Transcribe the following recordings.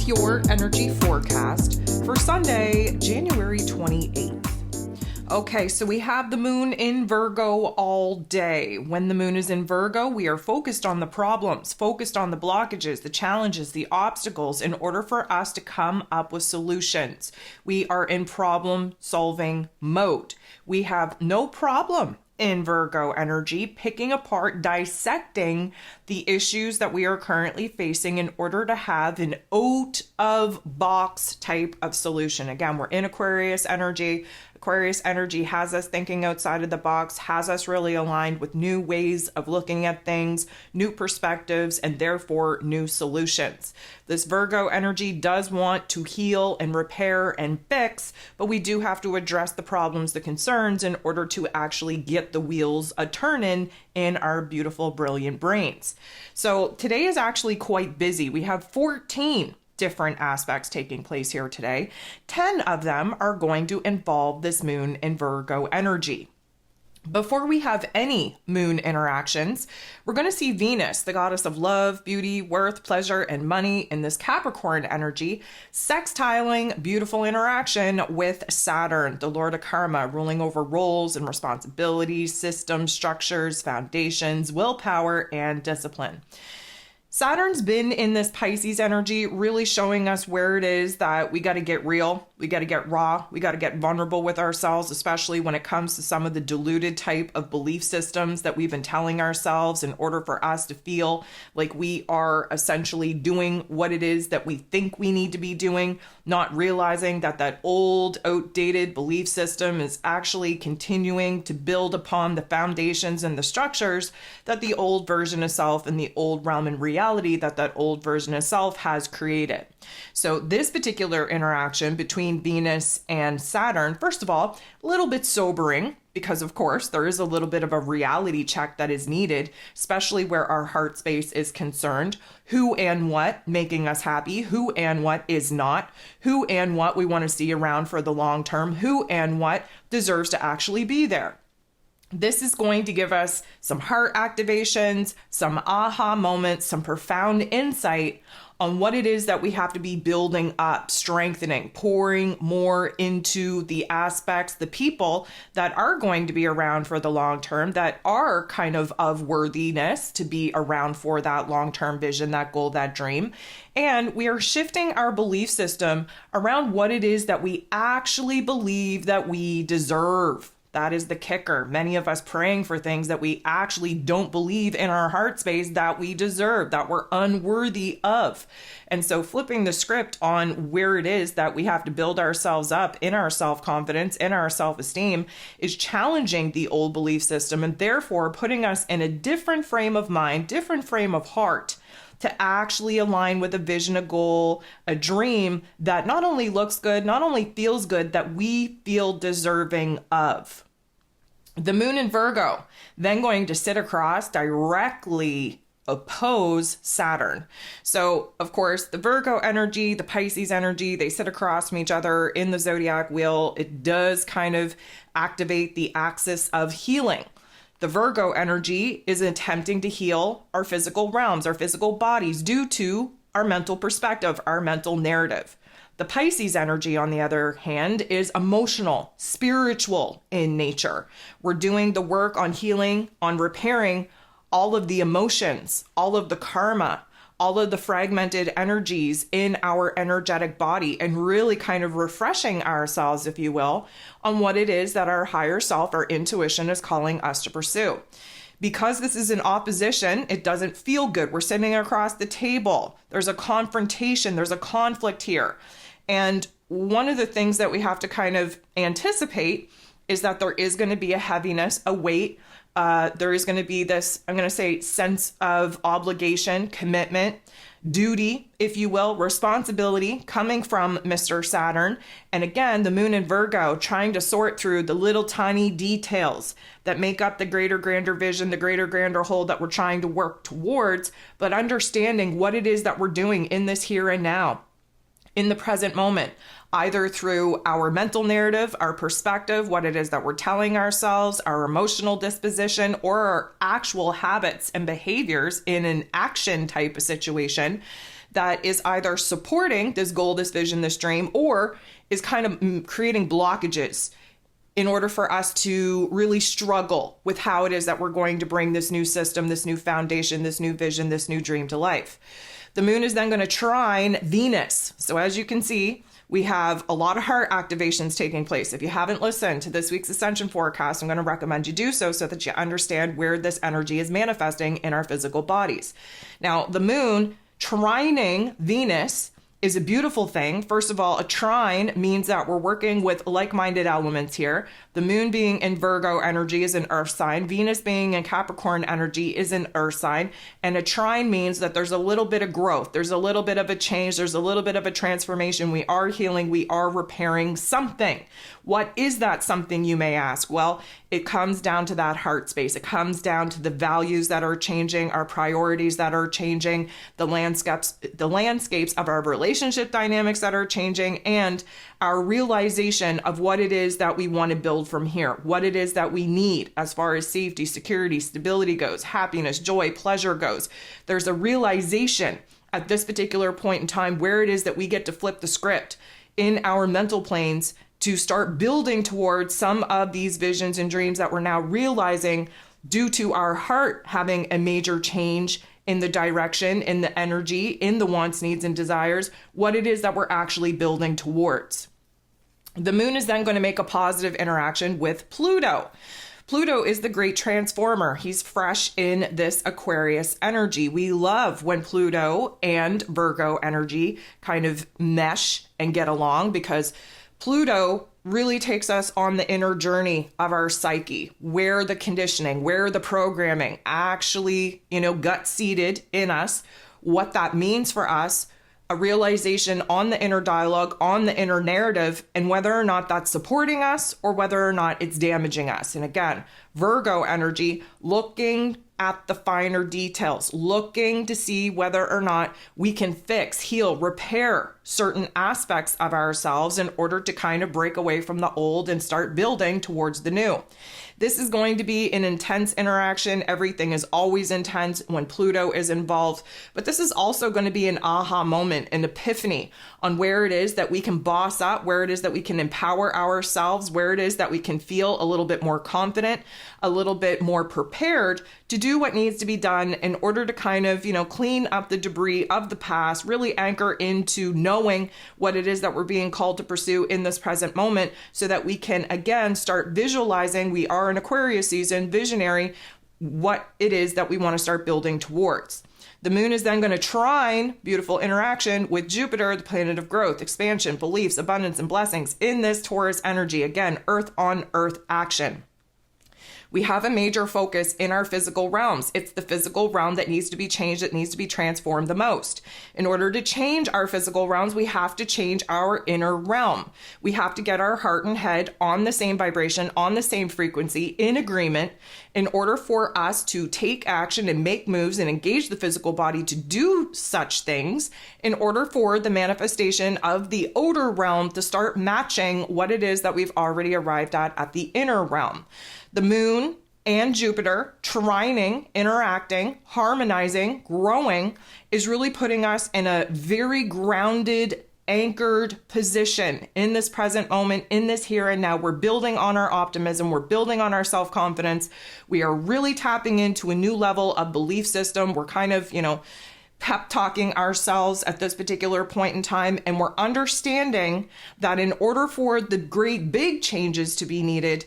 with your energy forecast for Sunday, January 28th. Okay, so we have the moon in Virgo all day. When the moon is in Virgo, we are focused on the problems, focused on the blockages, the challenges, the obstacles in order for us to come up with solutions. We are in problem-solving mode. We have no problem in Virgo energy, picking apart, dissecting the issues that we are currently facing in order to have an out-of-box type of solution. Again, we're in Aquarius energy. Aquarius energy has us thinking outside of the box, has us really aligned with new ways of looking at things, new perspectives, and therefore new solutions. This Virgo energy does want to heal and repair and fix, but we do have to address the problems, the concerns in order to actually get the wheels a-turning in our beautiful, brilliant brains. So today is actually quite busy. We have 14 different aspects taking place here today. 10 of them are going to involve this moon in Virgo energy. Before we have any moon interactions, we're going to see Venus, the goddess of love, beauty, worth, pleasure, and money in this Capricorn energy, sextiling beautiful interaction with Saturn, the lord of karma, ruling over roles and responsibilities, systems, structures, foundations, willpower, and discipline. Saturn's been in this Pisces energy, really showing us where it is that we got to get real, we got to get raw, we got to get vulnerable with ourselves, especially when it comes to some of the diluted type of belief systems that we've been telling ourselves in order for us to feel like we are essentially doing what it is that we think we need to be doing, not realizing that that old, outdated belief system is actually continuing to build upon the foundations and the structures that the old version of self and the old realm and reality that old version of self has created. So this particular interaction between Venus and Saturn, first of all, a little bit sobering because of course there is a little bit of a reality check that is needed, especially where our heart space is concerned. Who and what making us happy, who and what is not, who and what we want to see around for the long term, who and what deserves to actually be there. This is going to give us some heart activations, some aha moments, some profound insight on what it is that we have to be building up, strengthening, pouring more into the aspects, the people that are going to be around for the long term, that are kind of worthiness to be around for that long-term vision, that goal, that dream. And we are shifting our belief system around what it is that we actually believe that we deserve. That is the kicker. Many of us praying for things that we actually don't believe in our heart space that we deserve, that we're unworthy of. And so flipping the script on where it is that we have to build ourselves up in our self-confidence, in our self-esteem, is challenging the old belief system and therefore putting us in a different frame of mind, different frame of heart, to actually align with a vision, a goal, a dream that not only looks good, not only feels good, that we feel deserving of. The moon in Virgo, then going to sit across, directly oppose Saturn. So, of course, the Virgo energy, the Pisces energy, they sit across from each other in the zodiac wheel. It does kind of activate the axis of healing. The Virgo energy is attempting to heal our physical realms, our physical bodies, due to our mental perspective, our mental narrative. The Pisces energy, on the other hand, is emotional, spiritual in nature. We're doing the work on healing, on repairing all of the emotions, all of the karma, all of the fragmented energies in our energetic body, and really kind of refreshing ourselves, if you will, on what it is that our higher self, our intuition, is calling us to pursue. Because this is an opposition, it doesn't feel good. We're sitting across the table. There's a confrontation. There's a conflict here. And one of the things that we have to kind of anticipate is that there is going to be a heaviness, a weight. There is going to be this, I'm going to say, sense of obligation, commitment, duty, if you will, responsibility coming from Mr. Saturn. And again, the moon in Virgo trying to sort through the little tiny details that make up the greater, grander vision, the greater, grander whole that we're trying to work towards, but understanding what it is that we're doing in this here and now, in the present moment, either through our mental narrative, our perspective, what it is that we're telling ourselves, our emotional disposition, or our actual habits and behaviors in an action type of situation that is either supporting this goal, this vision, this dream, or is kind of creating blockages in order for us to really struggle with how it is that we're going to bring this new system, this new foundation, this new vision, this new dream to life. The moon is then going to trine Venus. So as you can see, we have a lot of heart activations taking place. If you haven't listened to this week's Ascension forecast, I'm going to recommend you do so that you understand where this energy is manifesting in our physical bodies. Now, the moon trining Venus is a beautiful thing. First of all, a trine means that we're working with like-minded elements here. The moon being in Virgo energy is an earth sign. Venus being in Capricorn energy is an earth sign. And a trine means that there's a little bit of growth. There's a little bit of a change. There's a little bit of a transformation. We are healing. We are repairing something. What is that something, you may ask? Well, it comes down to that heart space. It comes down to the values that are changing, our priorities that are changing, the landscapes of our relationship dynamics that are changing, and our realization of what it is that we want to build from here, what it is that we need as far as safety, security, stability goes, happiness, joy, pleasure goes. There's a realization at this particular point in time where it is that we get to flip the script in our mental planes to start building towards some of these visions and dreams that we're now realizing due to our heart having a major change in the direction, in the energy, in the wants, needs, and desires, what it is that we're actually building towards. The moon is then going to make a positive interaction with Pluto. Pluto is the great transformer. He's fresh in this Aquarius energy. We love when Pluto and Virgo energy kind of mesh and get along, because Pluto really takes us on the inner journey of our psyche, where the conditioning, where the programming actually, gut seated in us, what that means for us, a realization on the inner dialogue, on the inner narrative, and whether or not that's supporting us or whether or not it's damaging us. And again, Virgo energy, looking at the finer details, looking to see whether or not we can fix, heal, repair certain aspects of ourselves in order to kind of break away from the old and start building towards the new. This is going to be an intense interaction. Everything is always intense when Pluto is involved, but this is also going to be an aha moment, an epiphany on where it is that we can boss up, where it is that we can empower ourselves, where it is that we can feel a little bit more confident, a little bit more prepared to do what needs to be done in order to kind of, clean up the debris of the past, really anchor into knowing what it is that we're being called to pursue in this present moment, so that we can, again, start visualizing. We are in Aquarius season, visionary, what it is that we want to start building towards. The moon is then going to trine, beautiful interaction, with Jupiter, the planet of growth, expansion, beliefs, abundance, and blessings in this Taurus energy. Again, earth on earth action. We have a major focus in our physical realms. It's the physical realm that needs to be changed, that needs to be transformed the most. In order to change our physical realms, we have to change our inner realm. We have to get our heart and head on the same vibration, on the same frequency, in agreement, in order for us to take action and make moves and engage the physical body to do such things, in order for the manifestation of the outer realm to start matching what it is that we've already arrived at the inner realm. The moon and Jupiter trining, interacting, harmonizing, growing is really putting us in a very grounded, anchored position in this present moment, in this here and now. We're building on our optimism. We're building on our self-confidence. We are really tapping into a new level of belief system. We're kind of, pep talking ourselves at this particular point in time. And we're understanding that in order for the great big changes to be needed,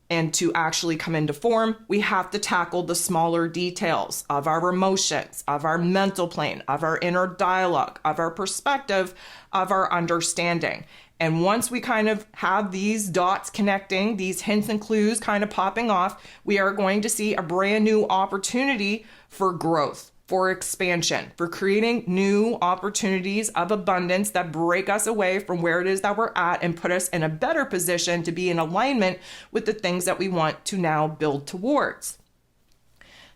and to actually come into form, we have to tackle the smaller details of our emotions, of our mental plane, of our inner dialogue, of our perspective, of our understanding. And once we kind of have these dots connecting, these hints and clues kind of popping off, we are going to see a brand new opportunity for growth, for expansion, for creating new opportunities of abundance that break us away from where it is that we're at and put us in a better position to be in alignment with the things that we want to now build towards.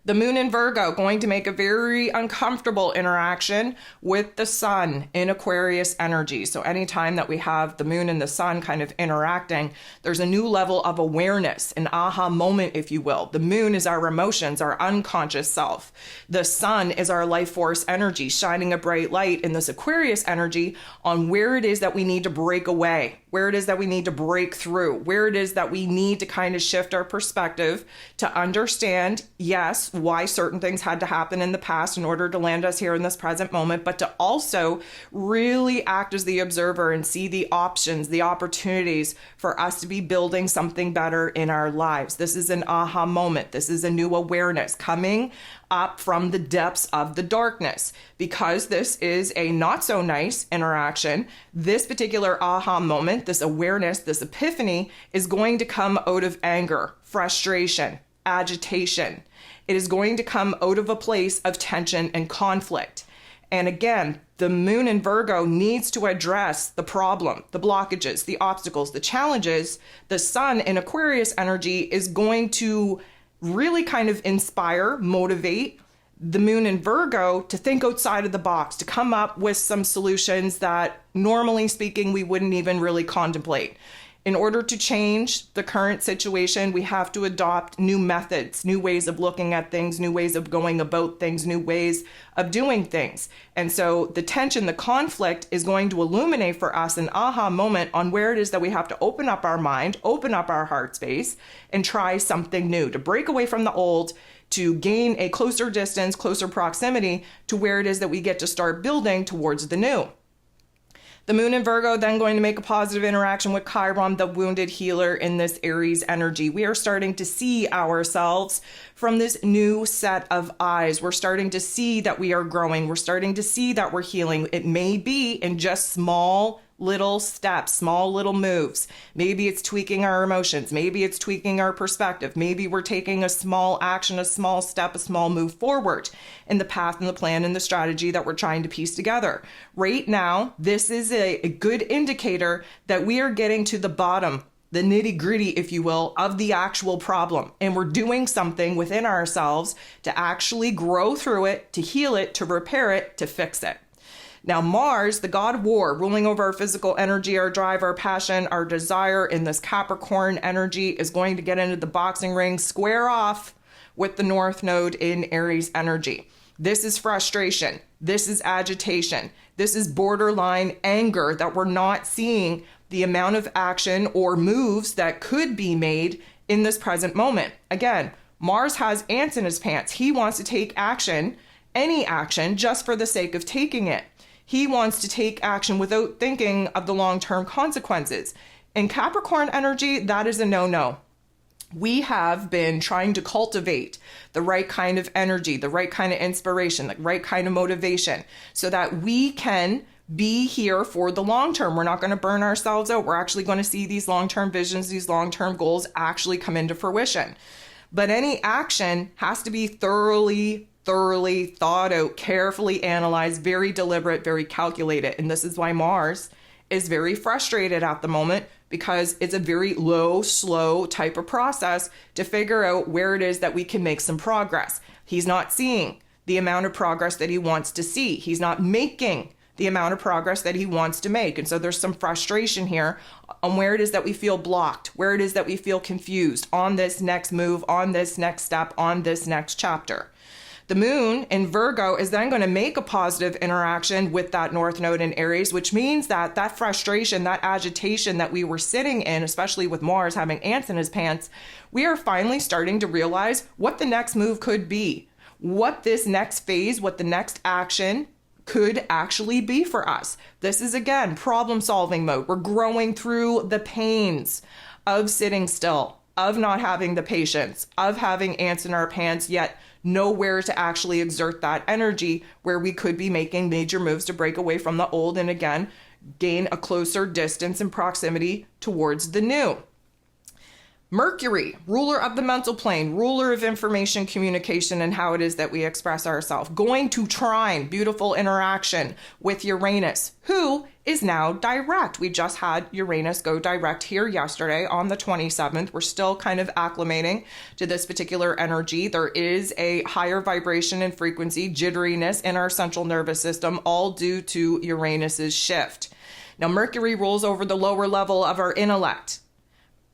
The moon in Virgo going to make a very uncomfortable interaction with the sun in Aquarius energy. So anytime that we have the moon and the sun kind of interacting, there's a new level of awareness, an aha moment, if you will. The moon is our emotions, our unconscious self. The sun is our life force energy, shining a bright light in this Aquarius energy on where it is that we need to break away, where it is that we need to break through, where it is that we need to kind of shift our perspective to understand, yes, why certain things had to happen in the past in order to land us here in this present moment, but to also really act as the observer and see the options, the opportunities for us to be building something better in our lives. This is an aha moment. This is a new awareness coming up from the depths of the darkness. Because this is a not so nice interaction, this particular aha moment, this awareness, this epiphany is going to come out of anger, frustration, agitation. It is going to come out of a place of tension and conflict. And again, the moon in Virgo needs to address the problem, the blockages, the obstacles, the challenges. The sun in Aquarius energy is going to really kind of inspire, motivate the moon in Virgo to think outside of the box, to come up with some solutions that normally speaking, we wouldn't even really contemplate. In order to change the current situation, we have to adopt new methods, new ways of looking at things, new ways of going about things, new ways of doing things. And so the tension, the conflict is going to illuminate for us an aha moment on where it is that we have to open up our mind, open up our heart space, and try something new, to break away from the old, to gain a closer distance, closer proximity to where it is that we get to start building towards the new. The moon in Virgo then going to make a positive interaction with Chiron, the wounded healer in this Aries energy. We are starting to see ourselves from this new set of eyes. We're starting to see that we are growing. We're starting to see that we're healing. It may be in just small little steps, small little moves. Maybe it's tweaking our emotions. Maybe it's tweaking our perspective. Maybe we're taking a small action, a small step, a small move forward in the path and the plan and the strategy that we're trying to piece together. Right now, this is a good indicator that we are getting to the bottom, the nitty gritty, if you will, of the actual problem. And we're doing something within ourselves to actually grow through it, to heal it, to repair it, to fix it. Now, Mars, the god of war, ruling over our physical energy, our drive, our passion, our desire in this Capricorn energy, is going to get into the boxing ring, square off with the North Node in Aries energy. This is frustration. This is agitation. This is borderline anger that we're not seeing the amount of action or moves that could be made in this present moment. Again, Mars has ants in his pants. He wants to take action, any action, just for the sake of taking it. He wants to take action without thinking of the long-term consequences. In Capricorn energy, that is a no-no. We have been trying to cultivate the right kind of energy, the right kind of inspiration, the right kind of motivation, so that we can be here for the long term. We're not going to burn ourselves out. We're actually going to see these long-term visions, these long-term goals actually come into fruition. But any action has to be thoroughly thought out, carefully analyzed, very deliberate, very calculated. And this is why Mars is very frustrated at the moment, because it's a very low, slow type of process to figure out where it is that we can make some progress. He's not seeing the amount of progress that he wants to see. He's not making the amount of progress that he wants to make. And so there's some frustration here on where it is that we feel blocked, where it is that we feel confused on this next move, on this next step, on this next chapter. The moon in Virgo is then going to make a positive interaction with that North Node in Aries, which means that that frustration, that agitation that we were sitting in, especially with Mars having ants in his pants, we are finally starting to realize what the next move could be, what this next phase, what the next action could actually be for us. This is, again, problem-solving mode. We're growing through the pains of sitting still, of not having the patience, of having ants in our pants, yet nowhere to actually exert that energy where we could be making major moves to break away from the old and, again, gain a closer distance and proximity towards the new. Mercury, ruler of the mental plane, ruler of information communication and how it is that we express ourselves, going to trine, beautiful interaction with Uranus, who is now direct. We just had Uranus go direct here yesterday on the 27th. We're still kind of acclimating to this particular energy. There is a higher vibration and frequency, jitteriness in our central nervous system, all due to Uranus's shift. Now, Mercury rules over the lower level of our intellect.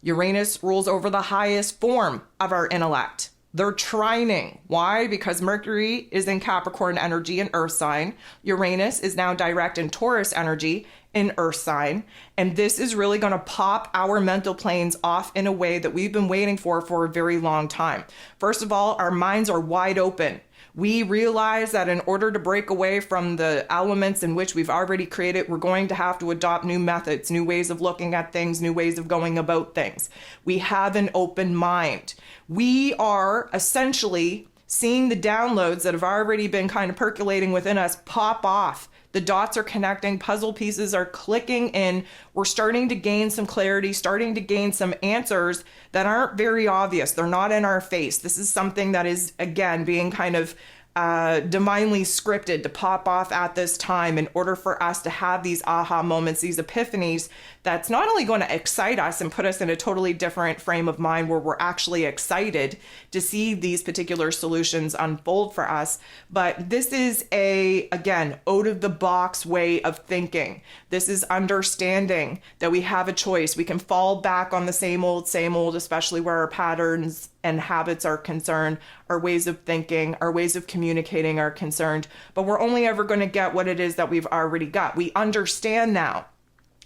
Uranus rules over the highest form of our intellect. They're trining. Why? Because Mercury is in Capricorn energy in Earth sign. Uranus is now direct in Taurus energy in Earth sign. And this is really going to pop our mental planes off in a way that we've been waiting for a very long time. First of all, our minds are wide open. We realize that in order to break away from the elements in which we've already created, we're going to have to adopt new methods, new ways of looking at things, new ways of going about things. We have an open mind. We are essentially seeing the downloads that have already been kind of percolating within us pop off. The dots are connecting, puzzle pieces are clicking in. We're starting to gain some clarity, starting to gain some answers that aren't very obvious. They're not in our face. This is something that is, again, being kind of divinely scripted to pop off at this time in order for us to have these aha moments, these epiphanies, that's not only going to excite us and put us in a totally different frame of mind where we're actually excited to see these particular solutions unfold for us, but this is again, out of the box way of thinking. This is understanding that we have a choice. We can fall back on the same old, especially where our patterns and habits are concerned, our ways of thinking, our ways of communicating are concerned, but we're only ever going to get what it is that we've already got. We understand now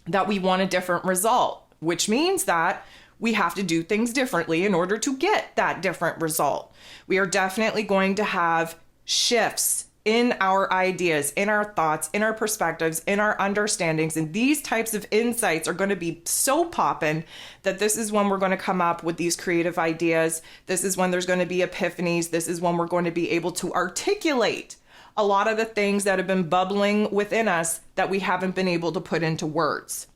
that we want a different result, which means that we have to do things differently in order to get that different result. We are definitely going to have shifts in our ideas, in our thoughts, in our perspectives, in our understandings. And these types of insights are going to be so poppin' that this is when we're going to come up with these creative ideas. This is when there's going to be epiphanies. This is when we're going to be able to articulate a lot of the things that have been bubbling within us that we haven't been able to put into words.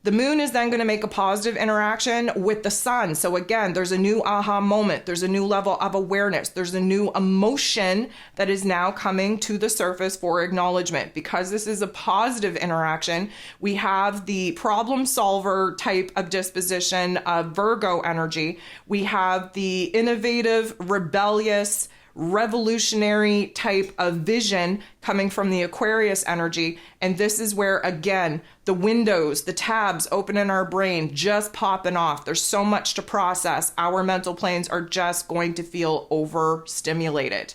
The moon is then going to make a positive interaction with the sun. So again, there's a new aha moment. There's a new level of awareness. There's a new emotion that is now coming to the surface for acknowledgement. Because this is a positive interaction, we have the problem solver type of disposition of Virgo energy. We have the innovative, rebellious, revolutionary type of vision coming from the Aquarius energy. And this is where, again, the windows, the tabs open in our brain just popping off. There's so much to process. Our mental planes are just going to feel overstimulated.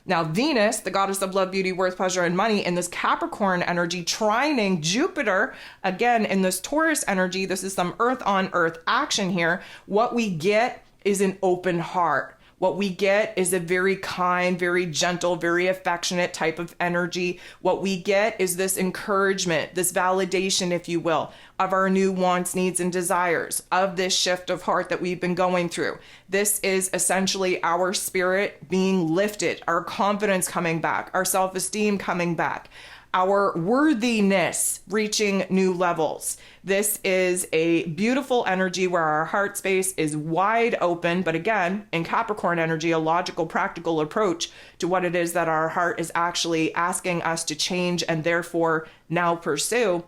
Now, Venus, the goddess of love, beauty, worth, pleasure, and money, in this Capricorn energy, trining Jupiter, again, in this Taurus energy, this is some earth on earth action here. What we get is an open heart. What we get is a very kind, very gentle, very affectionate type of energy. What we get is this encouragement, this validation, if you will, of our new wants, needs, and desires, of this shift of heart that we've been going through. This is essentially our spirit being lifted, our confidence coming back, our self-esteem coming back, our worthiness reaching new levels. This is a beautiful energy where our heart space is wide open, but again, in Capricorn energy, a logical, practical approach to what it is that our heart is actually asking us to change and therefore now pursue.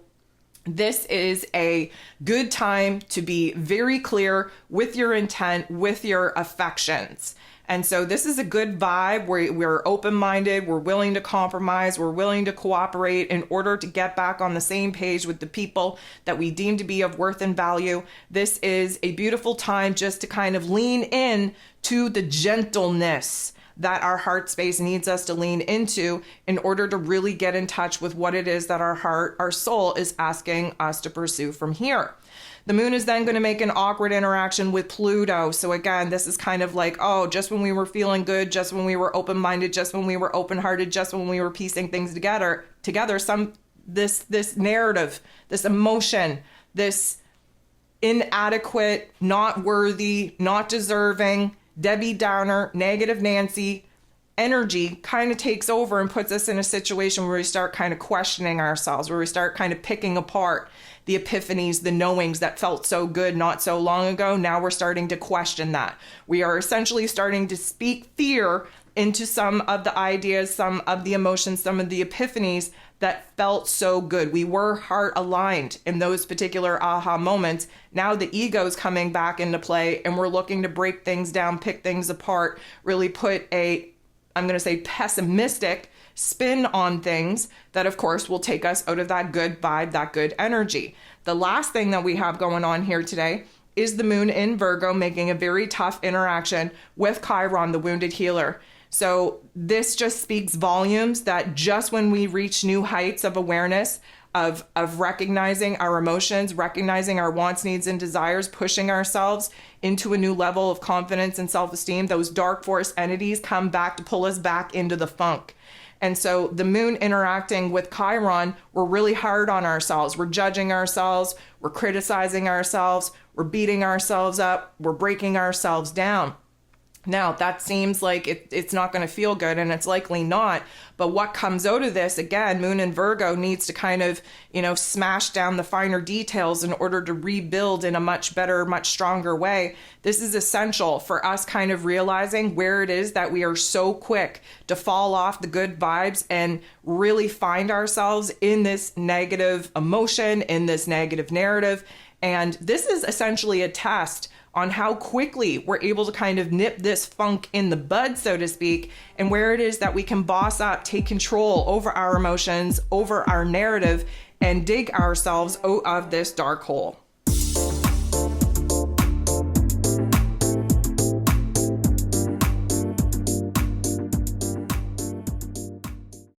This is a good time to be very clear with your intent, with your affections. And so this is a good vibe where we're open-minded, we're willing to compromise, we're willing to cooperate in order to get back on the same page with the people that we deem to be of worth and value. This is a beautiful time just to kind of lean in to the gentleness that our heart space needs us to lean into in order to really get in touch with what it is that our heart, our soul is asking us to pursue from here. The moon is then going to make an awkward interaction with Pluto. So again, this is kind of like, oh, just when we were feeling good, just when we were open-minded, just when we were open-hearted, just when we were piecing things together, this narrative, this emotion, this inadequate, not worthy, not deserving, Debbie Downer, negative Nancy, energy kind of takes over and puts us in a situation where we start kind of questioning ourselves, where we start kind of picking apart the epiphanies, the knowings that felt so good not so long ago. Now we're starting to question that. We are essentially starting to speak fear into some of the ideas, some of the emotions, some of the epiphanies that felt so good. We were heart aligned in those particular aha moments. Now the ego is coming back into play, and we're looking to break things down, pick things apart, really put a, I'm going to say, pessimistic spin on things that, of course, will take us out of that good vibe, that good energy. The last thing that we have going on here today is the moon in Virgo making a very tough interaction with Chiron, the wounded healer. So this just speaks volumes that just when we reach new heights of awareness, of recognizing our emotions, recognizing our wants, needs, and desires, pushing ourselves into a new level of confidence and self-esteem, those dark force entities come back to pull us back into the funk. And so the moon interacting with Chiron, we're really hard on ourselves. We're judging ourselves. We're criticizing ourselves. We're beating ourselves up. We're breaking ourselves down. Now, that seems like it's not going to feel good, and it's likely not. But what comes out of this, again, Moon in Virgo needs to kind of, smash down the finer details in order to rebuild in a much better, much stronger way. This is essential for us kind of realizing where it is that we are so quick to fall off the good vibes and really find ourselves in this negative emotion, in this negative narrative. And this is essentially a test on how quickly we're able to kind of nip this funk in the bud, so to speak, and where it is that we can boss up, take control over our emotions, over our narrative, and dig ourselves out of this dark hole.